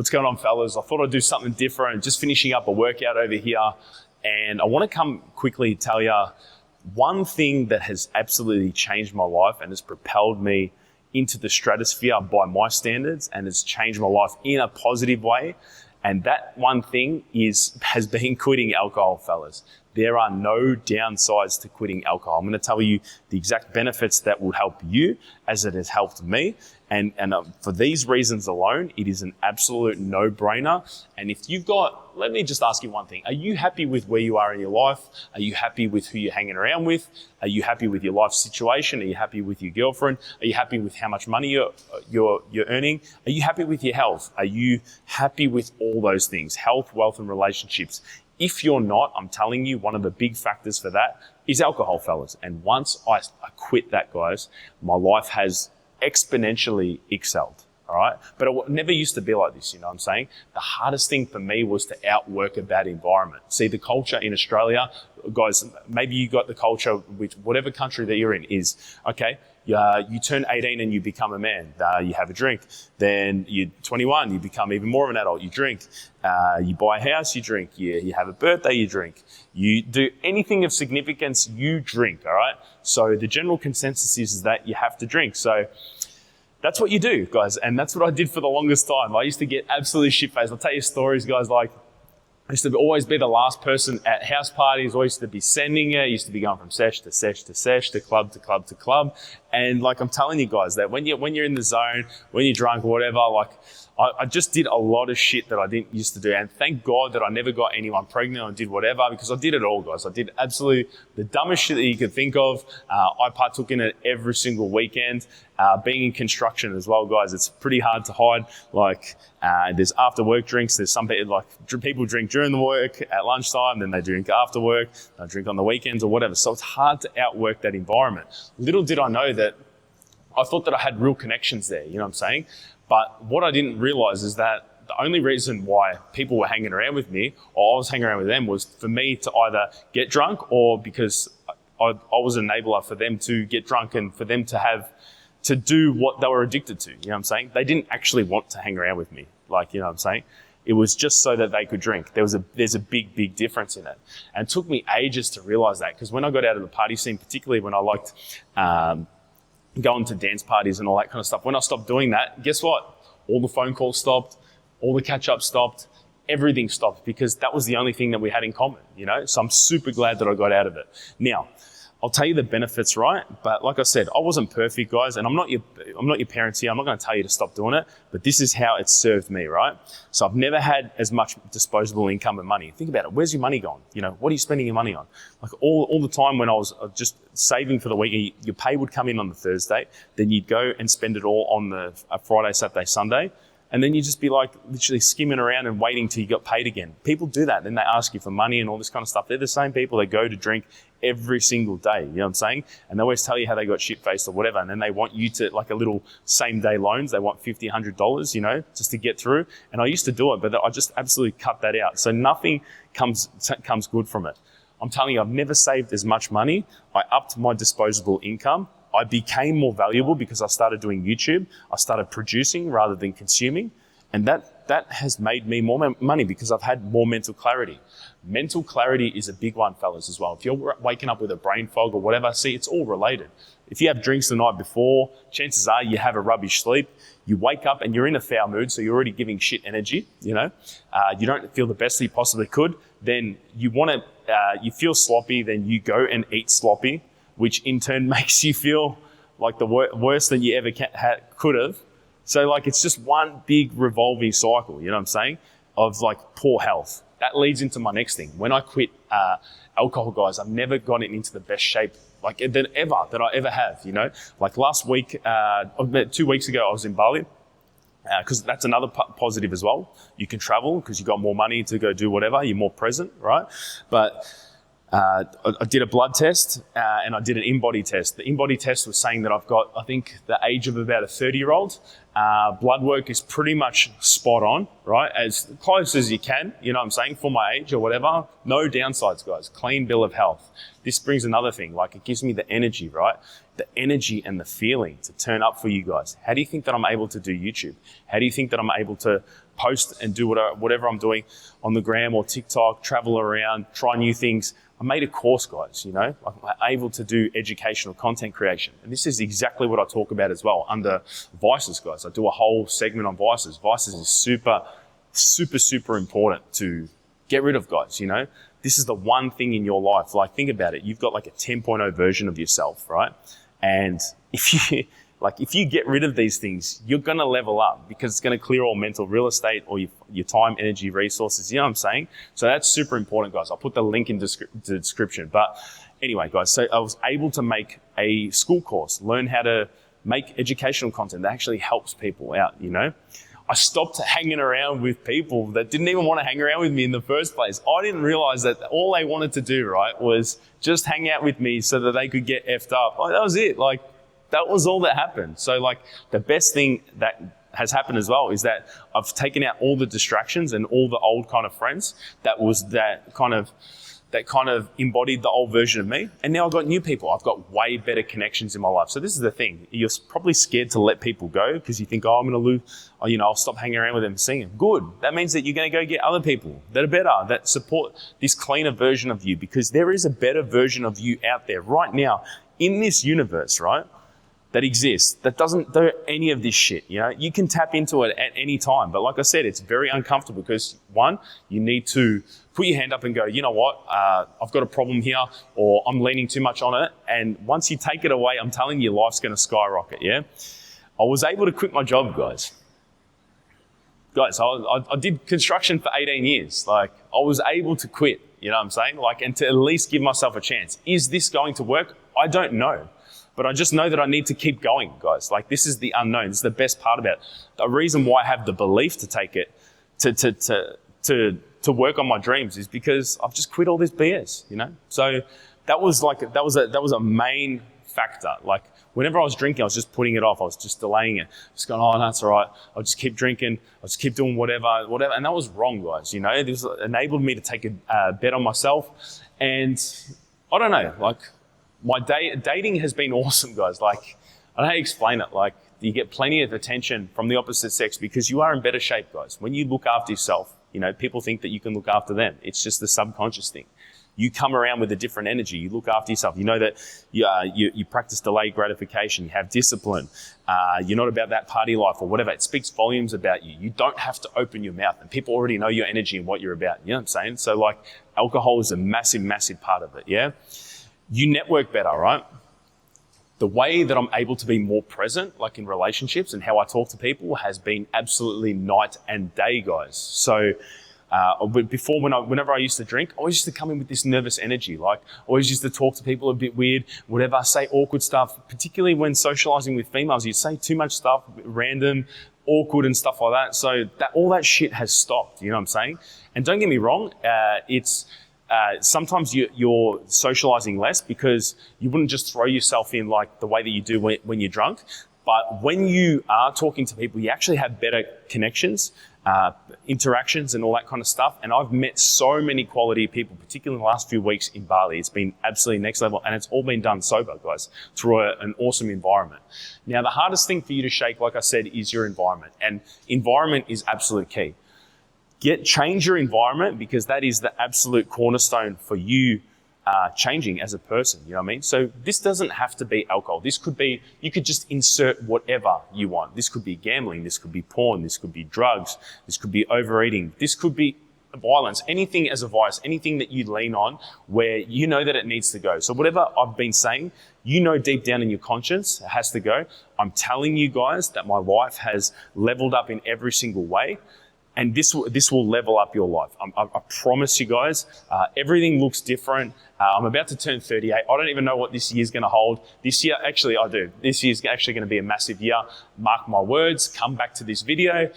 What's going on, fellas? I thought I'd do something different. Just finishing up a workout over here. And I want to come quickly tell you one thing that has absolutely changed my life and has propelled me into the stratosphere by my standards and has changed my life in a positive way. And that one thing has been quitting alcohol, fellas. There are no downsides to quitting alcohol. I'm going to tell you the exact benefits that will help you as it has helped me. And for these reasons alone, it is an absolute no-brainer. And if you've got, let me just ask you one thing. Are you happy with where you are in your life? Are you happy with who you're hanging around with? Are you happy with your life situation? Are you happy with your girlfriend? Are you happy with how much money you're earning? Are you happy with your health? Are you happy with all those things? Health, wealth, and relationships. If you're not, I'm telling you, one of the big factors for that is alcohol, fellas. And once I quit that, guys, my life has exponentially excelled, all right? But it never used to be like this, you know what I'm saying? The hardest thing for me was to outwork a bad environment. See, the culture in Australia, guys, maybe you got the culture with whatever country that you're in is, okay, you turn 18 and you become a man. You have a drink. Then you're 21, you become even more of an adult. You drink. You buy a house, you drink. You have a birthday, you drink. You do anything of significance, you drink, all right? So the general consensus is that you have to drink. So that's what you do, guys. And that's what I did for the longest time. I used to get absolutely shit-faced. I'll tell you stories, guys, like I used to always be the last person at house parties. I used to be sending it. I used to be going from sesh to sesh to sesh to club to club to club. And like I'm telling you guys that when you're in the zone, when you're drunk or whatever, like I just did a lot of shit that I didn't used to do. And thank God that I never got anyone pregnant or did whatever, because I did it all, guys. I did absolutely the dumbest shit that you could think of. I partook in it every single weekend. Being in construction as well, guys, it's pretty hard to hide. Like there's after work drinks. There's some people drink during the work at lunchtime, then they drink after work, they drink on the weekends or whatever. So it's hard to outwork that environment. Little did I know that I thought that I had real connections there, you know what I'm saying? But what I didn't realize is that the only reason why people were hanging around with me or I was hanging around with them was for me to either get drunk or because I was an enabler for them to get drunk and for them to do what they were addicted to, you know what I'm saying? They didn't actually want to hang around with me, like, you know what I'm saying? It was just so that they could drink. There's a big, big difference in it. And it took me ages to realize that, because when I got out of the party scene, particularly when I liked going to dance parties and all that kind of stuff, when I stopped doing that, guess what? All the phone calls stopped, all the catch-up stopped, everything stopped, because that was the only thing that we had in common, you know? So I'm super glad that I got out of it. Now, I'll tell you the benefits, right? But like I said, I wasn't perfect, guys, and I'm not your parents here. I'm not going to tell you to stop doing it, but this is how it served me, right? So I've never had as much disposable income and money. Think about it. Where's your money gone? You know, what are you spending your money on? Like all the time when I was just saving for the week, your pay would come in on the Thursday, then you'd go and spend it all on the Friday, Saturday, Sunday. And then you just be like literally skimming around and waiting till you got paid again. People do that. Then they ask you for money and all this kind of stuff. They're the same people that go to drink every single day. You know what I'm saying? And they always tell you how they got shit-faced or whatever. And then they want you to, like a little same-day loans. They want $50, $100, you know, just to get through. And I used to do it, but I just absolutely cut that out. So nothing comes good from it. I'm telling you, I've never saved as much money. I upped my disposable income. I became more valuable because I started doing YouTube. I started producing rather than consuming. And that has made me more money because I've had more mental clarity. Mental clarity is a big one, fellas, as well. If you're waking up with a brain fog or whatever, see, it's all related. If you have drinks the night before, chances are you have a rubbish sleep. You wake up and you're in a foul mood, so you're already giving shit energy, you know. You don't feel the best that you possibly could. Then you feel sloppy, then you go and eat sloppy, which in turn makes you feel like the worse than you ever could have. So like it's just one big revolving cycle, you know what I'm saying, of like poor health. That leads into my next thing. When I quit alcohol, guys, I've never gotten into the best shape that I ever have, you know. Like last week, 2 weeks ago, I was in Bali, because that's another positive as well. You can travel because you've got more money to go do whatever. You're more present, right? But I did a blood test and I did an in-body test. The in-body test was saying that I've got, I think, the age of about a 30-year-old. Blood work is pretty much spot on, right? As close as you can, you know what I'm saying, for my age or whatever. No downsides, guys. Clean bill of health. This brings another thing, like it gives me the energy, right? The energy and the feeling to turn up for you guys. How do you think that I'm able to do YouTube? How do you think that I'm able to post and do whatever I'm doing on the gram or TikTok, travel around, try new things? I made a course, guys, you know, I'm able to do educational content creation. And this is exactly what I talk about as well under vices, guys. I do a whole segment on vices. Vices is super, super, super important to get rid of, guys, you know. This is the one thing in your life. Like, think about it. You've got like a 10.0 version of yourself, right? And if you get rid of these things, you're going to level up because it's going to clear all mental real estate or your time, energy, resources. You know what I'm saying? So that's super important, guys. I'll put the link in the description. But anyway, guys, so I was able to make a school course, learn how to make educational content that actually helps people out, you know? I stopped hanging around with people that didn't even want to hang around with me in the first place. I didn't realize that all they wanted to do, right, was just hang out with me so that they could get effed up. Like, that was it. Like, that was all that happened. So like the best thing that has happened as well is that I've taken out all the distractions and all the old kind of friends that kind of embodied the old version of me. And now I've got new people. I've got way better connections in my life. So this is the thing. You're probably scared to let people go because you think, oh, I'm going to lose, or, you know, I'll stop hanging around with them and seeing them. Good. That means that you're going to go get other people that are better, that support this cleaner version of you, because there is a better version of you out there right now in this universe, right? That exists, that doesn't do any of this shit, you know? You can tap into it at any time. But like I said, it's very uncomfortable because, one, you need to put your hand up and go, you know what, I've got a problem here, or I'm leaning too much on it. And once you take it away, I'm telling you, life's going to skyrocket, yeah? I was able to quit my job, guys. I did construction for 18 years. Like, I was able to quit, you know what I'm saying? Like, and to at least give myself a chance. Is this going to work? I don't know. But I just know that I need to keep going, guys. Like, this is the unknown. This is the best part about it. The reason why I have the belief to take it, to work on my dreams, is because I've just quit all this BS, you know? So that was a main factor. Like, whenever I was drinking, I was just putting it off. I was just delaying it. Just going, oh, no, that's all right. I'll just keep drinking. I'll just keep doing whatever. And that was wrong, guys, you know? This enabled me to take a bet on myself. And I don't know, like, my dating has been awesome, guys. Like, I don't know how to explain it. Like, you get plenty of attention from the opposite sex because you are in better shape, guys. When you look after yourself, you know, people think that you can look after them. It's just the subconscious thing. You come around with a different energy. You look after yourself. You know that you practice delayed gratification. You have discipline. You're not about that party life or whatever. It speaks volumes about you. You don't have to open your mouth, and people already know your energy and what you're about. You know what I'm saying? So, like, alcohol is a massive, massive part of it, yeah? You network better, right? The way that I'm able to be more present, like in relationships and how I talk to people, has been absolutely night and day, guys. So before, whenever I used to drink, I always used to come in with this nervous energy. Like, I always used to talk to people a bit weird, whatever, say awkward stuff, particularly when socializing with females. You'd say too much stuff, random, awkward and stuff like that. So all that shit has stopped, you know what I'm saying? And don't get me wrong, sometimes you're socializing less because you wouldn't just throw yourself in like the way that you do when you're drunk. But when you are talking to people, you actually have better connections, interactions and all that kind of stuff. And I've met so many quality people, particularly in the last few weeks in Bali. It's been absolutely next level, and it's all been done sober, guys, through an awesome environment. Now, the hardest thing for you to shake, like I said, is your environment. And environment is absolute key. Change your environment, because that is the absolute cornerstone for you changing as a person, you know what I mean? So this doesn't have to be alcohol. This could be, you could just insert whatever you want. This could be gambling, this could be porn, this could be drugs, this could be overeating, this could be violence, anything as a vice, anything that you lean on where you know that it needs to go. So whatever I've been saying, you know deep down in your conscience it has to go. I'm telling you guys that my life has leveled up in every single way. And this will level up your life. I promise you guys, everything looks different. I'm about to turn 38. I don't even know what this year's going to hold. This year, actually, I do. This year's actually going to be a massive year. Mark my words. Come back to this video.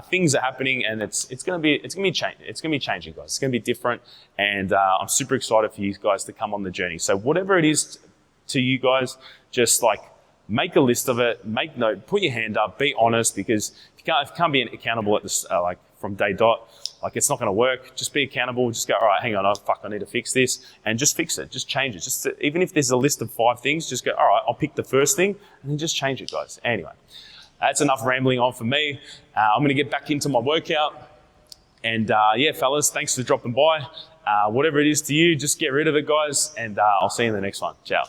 Things are happening, and it's going to be changing. It's going to be changing, guys. It's going to be different, and I'm super excited for you guys to come on the journey. So whatever it is to you guys, just like make a list of it, make note, put your hand up, be honest, because if you can't be accountable at this, like from day dot, like it's not going to work. Just be accountable. Just go, all right, hang on, I need to fix this, and just fix it. Just change it. Just even if there's a list of 5 things, just go, all right, I'll pick the first thing, and then just change it, guys. Anyway, that's enough rambling on for me. I'm going to get back into my workout, and yeah, fellas, thanks for dropping by. Whatever it is to you, just get rid of it, guys, and I'll see you in the next one. Ciao.